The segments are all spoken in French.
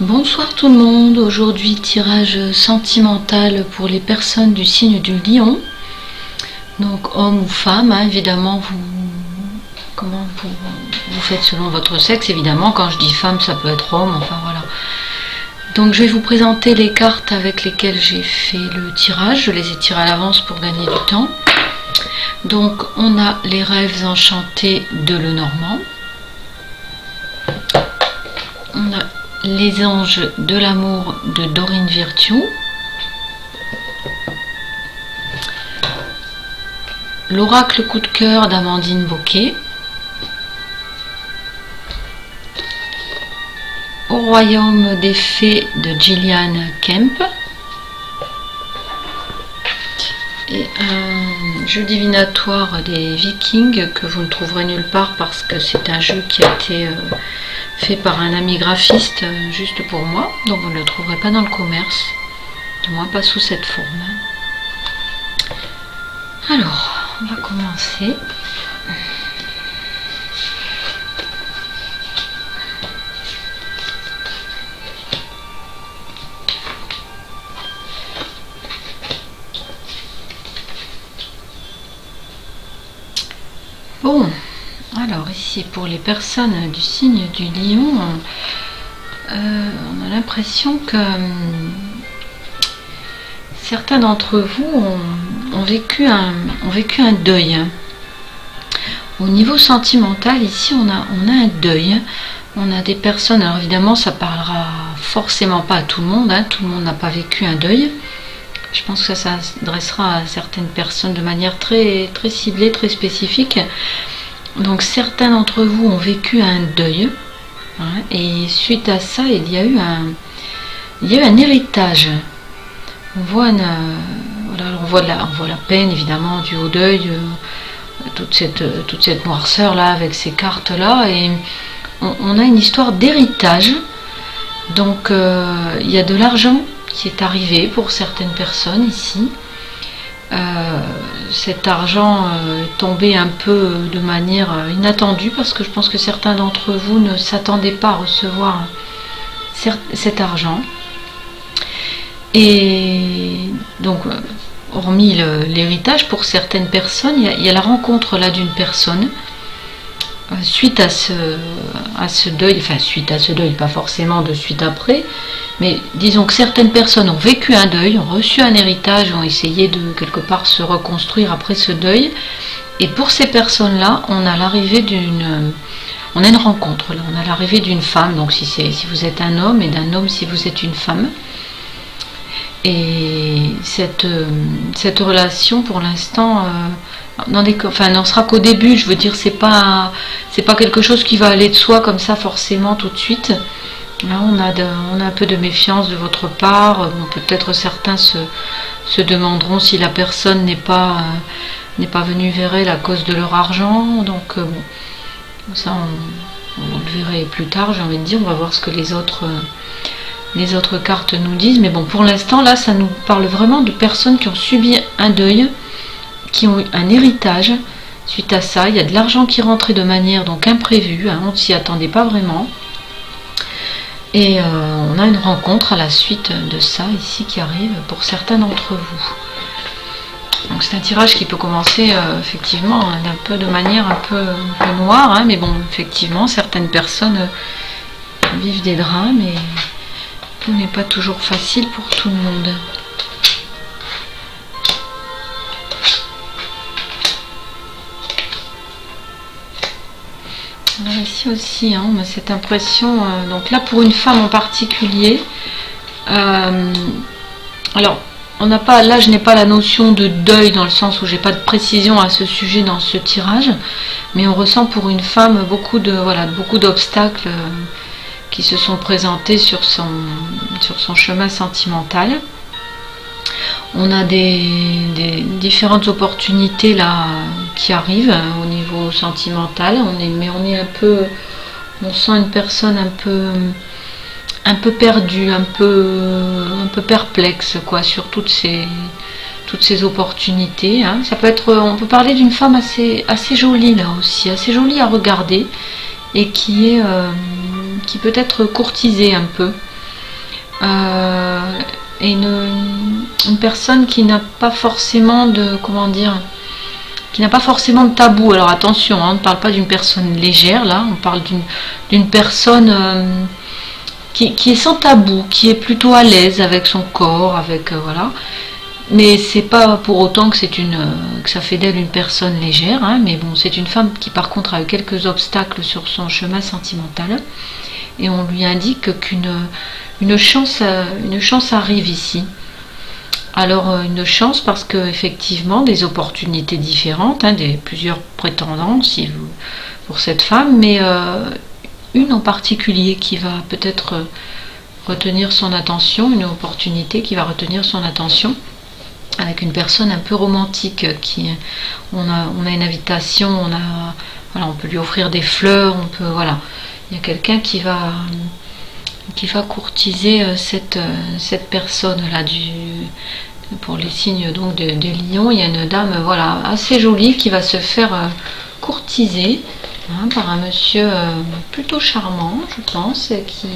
Bonsoir tout le monde, aujourd'hui tirage sentimental pour les personnes du signe du lion, donc homme ou femme, hein, évidemment vous faites selon votre sexe, évidemment quand je dis femme ça peut être homme, enfin voilà. Donc je vais vous présenter les cartes avec lesquelles j'ai fait le tirage, je les ai tirées à l'avance pour gagner du temps. Donc on a les rêves enchantés de Lenormand, on a les anges de l'amour de Dorine Virtue, l'oracle coup de cœur d'Amandine Bocquet, au royaume des fées de Gillian Kemp, et un jeu divinatoire des Vikings que vous ne trouverez nulle part parce que c'est un jeu qui a été fait par un ami graphiste juste pour moi, donc vous ne le trouverez pas dans le commerce, du moins pas sous cette forme. Alors, on va commencer. Bon, alors ici pour les personnes du signe du lion, on a l'impression que certains d'entre vous ont vécu un deuil. Au niveau sentimental, ici on a un deuil. On a des personnes, alors évidemment ça parlera forcément pas à tout le monde, hein, tout le monde n'a pas vécu un deuil. Je pense que ça s'adressera à certaines personnes de manière très, très ciblée, très spécifique. Donc certains d'entre vous ont vécu un deuil, hein, et suite à ça, il y a eu un héritage. On voit la peine évidemment du haut deuil, toute cette noirceur là avec ces cartes là, et on a une histoire d'héritage. Donc il y a de l'argent qui est arrivé pour certaines personnes ici. Cet argent est tombé un peu de manière inattendue parce que je pense que certains d'entre vous ne s'attendaient pas à recevoir cet argent. Et donc hormis l'héritage, pour certaines personnes il y a la rencontre là d'une personne suite à ce deuil, enfin suite à ce deuil, pas forcément de suite après, mais disons que certaines personnes ont vécu un deuil, ont reçu un héritage, ont essayé de quelque part se reconstruire après ce deuil, et pour ces personnes-là, on a une rencontre, là, on a l'arrivée d'une femme, donc si vous êtes un homme, et d'un homme si vous êtes une femme. Et cette relation pour l'instant n'en sera qu'au début, je veux dire, c'est pas quelque chose qui va aller de soi comme ça forcément tout de suite. Là, on a un peu de méfiance de votre part. Bon, peut-être certains se demanderont si la personne n'est pas venue vers elle à cause de leur argent. Donc bon, ça on le verra plus tard, j'ai envie de dire. On va voir ce que les autres cartes nous disent, mais bon, pour l'instant là ça nous parle vraiment de personnes qui ont subi un deuil, qui ont eu un héritage suite à ça. Il y a de l'argent qui rentrait de manière donc imprévue, hein, on ne s'y attendait pas vraiment, et on a une rencontre à la suite de ça ici qui arrive pour certains d'entre vous. Donc c'est un tirage qui peut commencer effectivement de manière un peu noire, hein, mais bon, effectivement certaines personnes vivent des drames et tout n'est pas toujours facile pour tout le monde. Alors ici aussi, hein, on a cette impression, donc là pour une femme en particulier, alors on n'a pas, là je n'ai pas la notion de deuil dans le sens où j'ai pas de précision à ce sujet dans ce tirage, mais on ressent pour une femme beaucoup d'obstacles qui se sont présentés sur son chemin sentimental. On a des différentes opportunités là qui arrivent au niveau sentimental. On sent une personne un peu perdue, un peu perplexe quoi, sur toutes ces opportunités, hein. On peut parler d'une femme assez jolie là aussi, assez jolie à regarder, et qui peut être courtisée un peu. et une personne qui n'a pas forcément de, comment dire, qui n'a pas forcément de tabou. Alors attention, hein, on ne parle pas d'une personne légère là, on parle d'une personne qui est sans tabou, qui est plutôt à l'aise avec son corps, avec voilà. Mais c'est pas pour autant que que ça fait d'elle une personne légère, hein, mais bon, c'est une femme qui par contre a eu quelques obstacles sur son chemin sentimental, et on lui indique une chance arrive ici. Alors une chance parce que effectivement des opportunités différentes, hein, plusieurs prétendants pour cette femme, mais une en particulier qui va peut-être retenir son attention, une opportunité qui va retenir son attention, avec une personne un peu romantique on a une invitation, voilà, on peut lui offrir des fleurs, voilà, il y a quelqu'un qui va courtiser cette personne là pour les signes donc de Lion. Il y a une dame voilà assez jolie qui va se faire courtiser, hein, par un monsieur plutôt charmant, je pense, qui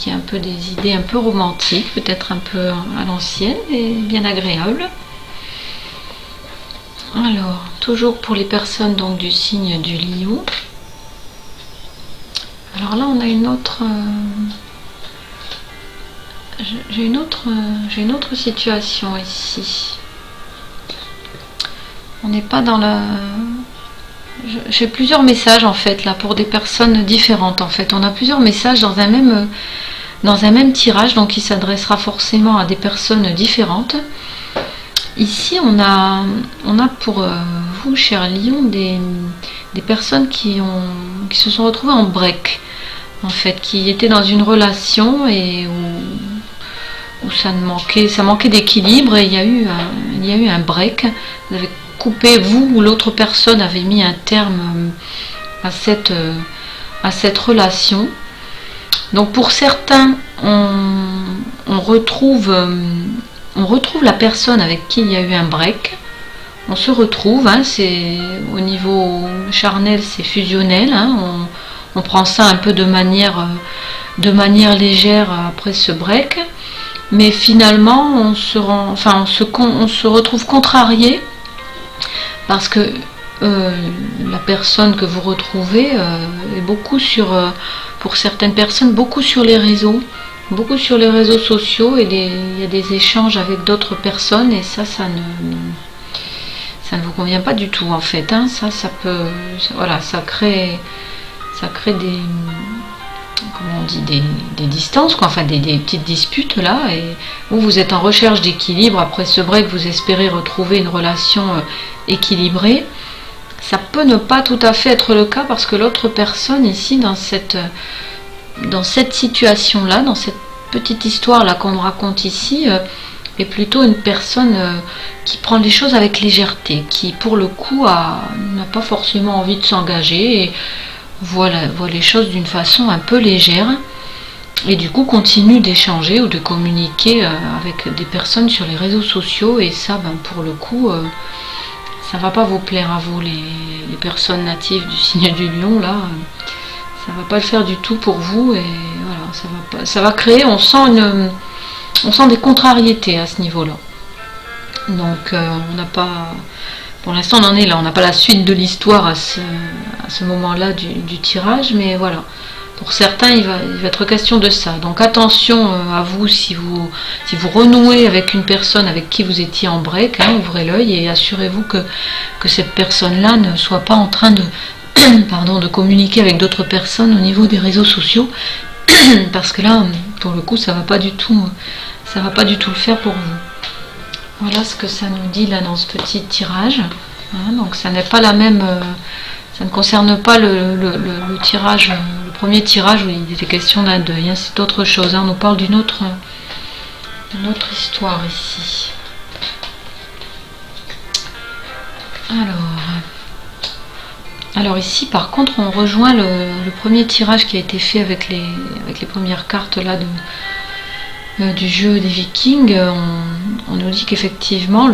a un peu des idées un peu romantiques, peut-être un peu à l'ancienne, et bien agréable. Alors, toujours pour les personnes donc du signe du Lion. Alors là, on a une autre... j'ai une autre situation ici. On n'est pas dans la... J'ai plusieurs messages en fait là pour des personnes différentes en fait. On a plusieurs messages dans un même tirage, donc il s'adressera forcément à des personnes différentes. Ici on a pour vous, cher Lion, des personnes qui se sont retrouvées en break en fait, qui étaient dans une relation et où ça manquait d'équilibre, et il y a eu un break. Vous avez coupé, vous ou l'autre personne avait mis un terme à cette relation. Donc pour certains, on retrouve la personne avec qui il y a eu un break. On se retrouve, hein, c'est au niveau charnel, c'est fusionnel, hein, on prend ça un peu de manière légère après ce break, mais finalement on se retrouve contrarié parce que la personne que vous retrouvez est beaucoup pour certaines personnes, beaucoup sur les réseaux sociaux, et il y a des échanges avec d'autres personnes, et ça ne vous convient pas du tout en fait, hein. Ça crée des, comment on dit, des distances, quoi, enfin des petites disputes là, et vous êtes en recherche d'équilibre après ce break, vous espérez retrouver une relation équilibrée. Ça peut ne pas tout à fait être le cas, parce que l'autre personne ici dans cette situation là, dans cette petite histoire là qu'on me raconte ici, est plutôt une personne qui prend les choses avec légèreté, qui pour le coup n'a pas forcément envie de s'engager, et voit les choses d'une façon un peu légère, et du coup continue d'échanger ou de communiquer avec des personnes sur les réseaux sociaux, et ça, pour le coup, ça va pas vous plaire à vous, les personnes natives du signe du Lion là, ça va pas le faire du tout pour vous, et voilà, ça va créer, on sent des contrariétés à ce niveau-là. Donc on n'a pas, pour l'instant on en est là, on n'a pas la suite de l'histoire à ce moment-là du tirage, mais voilà. Pour certains, il va être question de ça. Donc attention à vous, si vous renouez avec une personne avec qui vous étiez en break, hein, ouvrez l'œil et assurez-vous que cette personne-là ne soit pas en train de de communiquer avec d'autres personnes au niveau des réseaux sociaux, parce que là, pour le coup, ça va pas du tout le faire pour vous. Voilà ce que ça nous dit là dans ce petit tirage. Hein, donc ça n'est pas la même... ça ne concerne pas le tirage, le premier tirage où il était question d'un deuil. Hein, c'est autre chose. Hein, on nous parle d'une autre histoire ici. Alors ici, par contre, on rejoint le premier tirage qui a été fait avec les premières cartes là du jeu des Vikings. On nous dit qu'effectivement,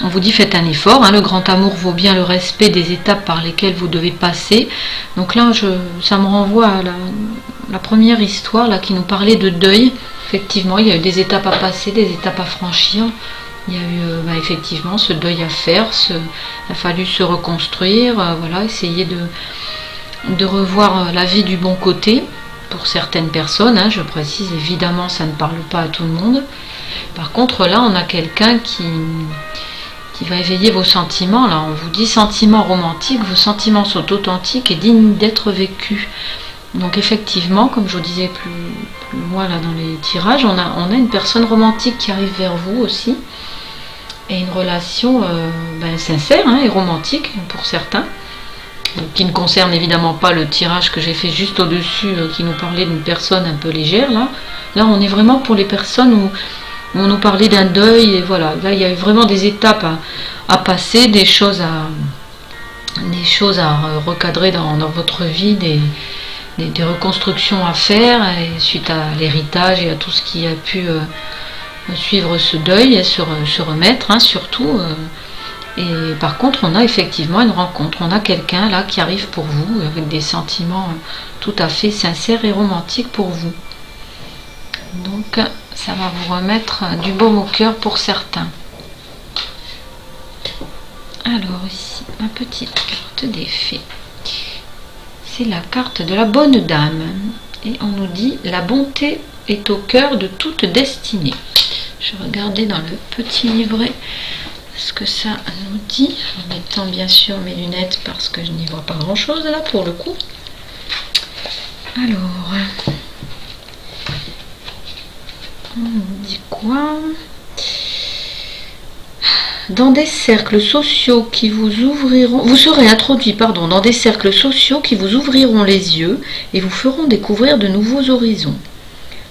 on vous dit faites un effort, hein, le grand amour vaut bien le respect des étapes par lesquelles vous devez passer. Donc là, ça me renvoie la première histoire là qui nous parlait de deuil. Effectivement, il y a eu des étapes à passer, des étapes à franchir. Il y a eu effectivement ce deuil à faire, il a fallu se reconstruire, voilà, essayer de revoir la vie du bon côté pour certaines personnes, hein, je précise, évidemment ça ne parle pas à tout le monde. Par contre là on a quelqu'un qui va éveiller vos sentiments. Là on vous dit sentiments romantiques, vos sentiments sont authentiques et dignes d'être vécus. Donc effectivement, comme je vous disais plus loin là dans les tirages, on a une personne romantique qui arrive vers vous aussi, et une relation sincère, hein, et romantique pour certains, qui ne concerne évidemment pas le tirage que j'ai fait juste au-dessus, qui nous parlait d'une personne un peu légère. Là on est vraiment pour les personnes où on nous parlait d'un deuil, et voilà, là il y a eu vraiment des étapes à passer, des choses à recadrer dans votre vie, des reconstructions à faire, et suite à l'héritage et à tout ce qui a pu suivre ce deuil, et se remettre, hein, surtout. Et par contre, on a effectivement une rencontre, on a quelqu'un là qui arrive pour vous avec des sentiments tout à fait sincères et romantiques pour vous. Donc ça va vous remettre du baume au cœur pour certains. Alors ici, ma petite carte des fées. C'est la carte de la bonne dame. Et on nous dit: la bonté est au cœur de toute destinée. Je vais regarder dans le petit livret ce que ça nous dit, en mettant bien sûr mes lunettes parce que je n'y vois pas grand chose là pour le coup. Alors, on nous dit quoi? Dans des cercles sociaux qui vous ouvriront, vous serez introduit, dans des cercles sociaux qui vous ouvriront les yeux et vous feront découvrir de nouveaux horizons.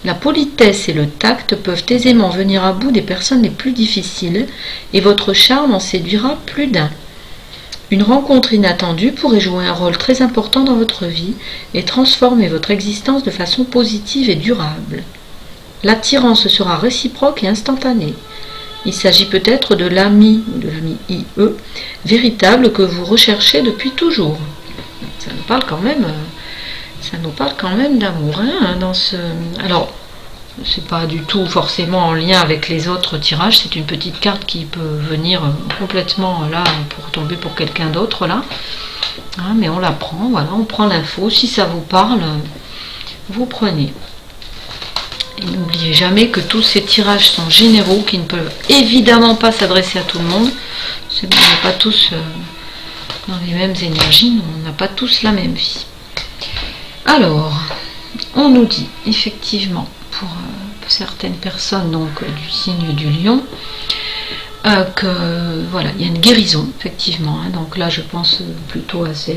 La politesse et le tact peuvent aisément venir à bout des personnes les plus difficiles, et votre charme en séduira plus d'un. Une rencontre inattendue pourrait jouer un rôle très important dans votre vie et transformer votre existence de façon positive et durable. L'attirance sera réciproque et instantanée. Il s'agit peut-être de l'ami ou de l'ami IE véritable que vous recherchez depuis toujours. Ça nous parle quand même d'amour, hein, dans ce... Alors, c'est pas du tout forcément en lien avec les autres tirages, c'est une petite carte qui peut venir complètement là pour tomber pour quelqu'un d'autre là, hein, mais on la prend, voilà, on prend l'info. Si ça vous parle, vous prenez. Et n'oubliez jamais que tous ces tirages sont généraux, qui ne peuvent évidemment pas s'adresser à tout le monde. On n'est pas tous dans les mêmes énergies, on n'a pas tous la même vie. Alors, on nous dit effectivement pour certaines personnes donc du signe du lion que voilà, il y a une guérison effectivement, hein. Donc là je pense plutôt à ce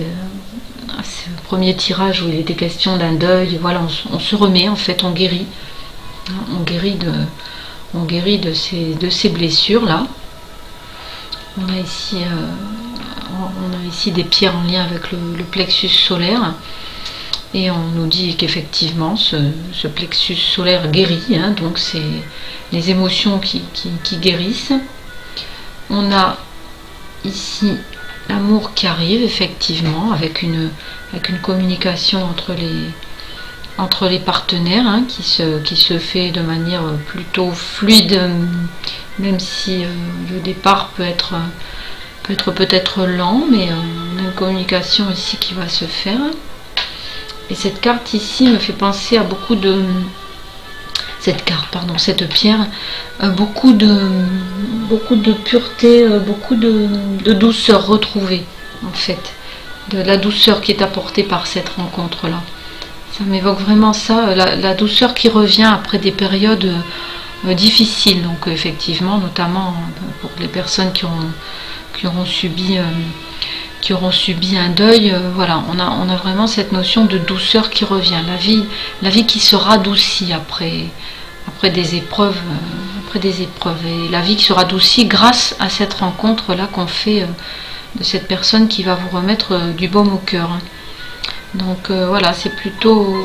premier tirage où il était question d'un deuil. Voilà, on se remet, en fait on guérit, hein, on guérit de ces blessures là. On a ici des pierres en lien avec le plexus solaire. Et on nous dit qu'effectivement, ce plexus solaire guérit, hein, donc c'est les émotions qui guérissent. On a ici l'amour qui arrive, effectivement, avec une communication entre les partenaires, hein, qui se fait de manière plutôt fluide, même si le départ peut être peut-être lent, mais on a une communication ici qui va se faire. Et cette carte ici me fait penser à beaucoup de... Cette pierre, beaucoup de pureté, beaucoup de douceur retrouvée, en fait. De la douceur qui est apportée par cette rencontre-là. Ça m'évoque vraiment ça, la douceur qui revient après des périodes difficiles. Donc effectivement, notamment pour les personnes qui auront subi un deuil, voilà, on a vraiment cette notion de douceur qui revient, la vie qui se radoucit après des épreuves, et la vie qui se radoucit grâce à cette rencontre là qu'on fait de cette personne qui va vous remettre du baume au cœur. Donc voilà, c'est plutôt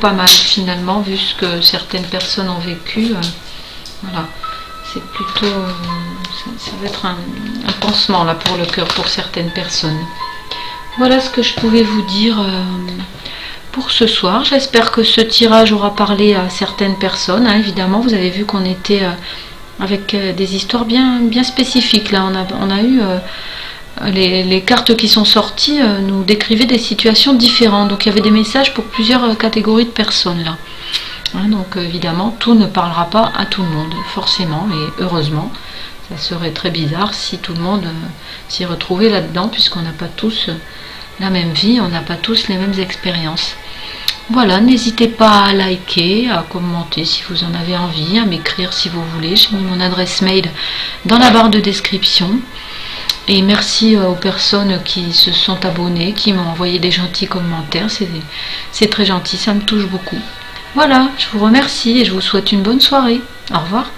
pas mal finalement, vu ce que certaines personnes ont vécu. Voilà. C'est plutôt, ça va être un pansement là pour le cœur pour certaines personnes. Voilà ce que je pouvais vous dire pour ce soir. J'espère que ce tirage aura parlé à certaines personnes, hein. Évidemment, vous avez vu qu'on était avec des histoires bien spécifiques. Là, on a eu les cartes qui sont sorties nous décrivaient des situations différentes. Donc il y avait des messages pour plusieurs catégories de personnes là. Hein, donc évidemment, tout ne parlera pas à tout le monde, forcément, et heureusement. Ça serait très bizarre si tout le monde s'y retrouvait là-dedans, puisqu'on n'a pas tous la même vie, on n'a pas tous les mêmes expériences. Voilà, n'hésitez pas à liker, à commenter si vous en avez envie, à m'écrire si vous voulez. J'ai mis mon adresse mail dans la barre de description. Et merci aux personnes qui se sont abonnées, qui m'ont envoyé des gentils commentaires. C'est très gentil, ça me touche beaucoup. Voilà, je vous remercie et je vous souhaite une bonne soirée. Au revoir.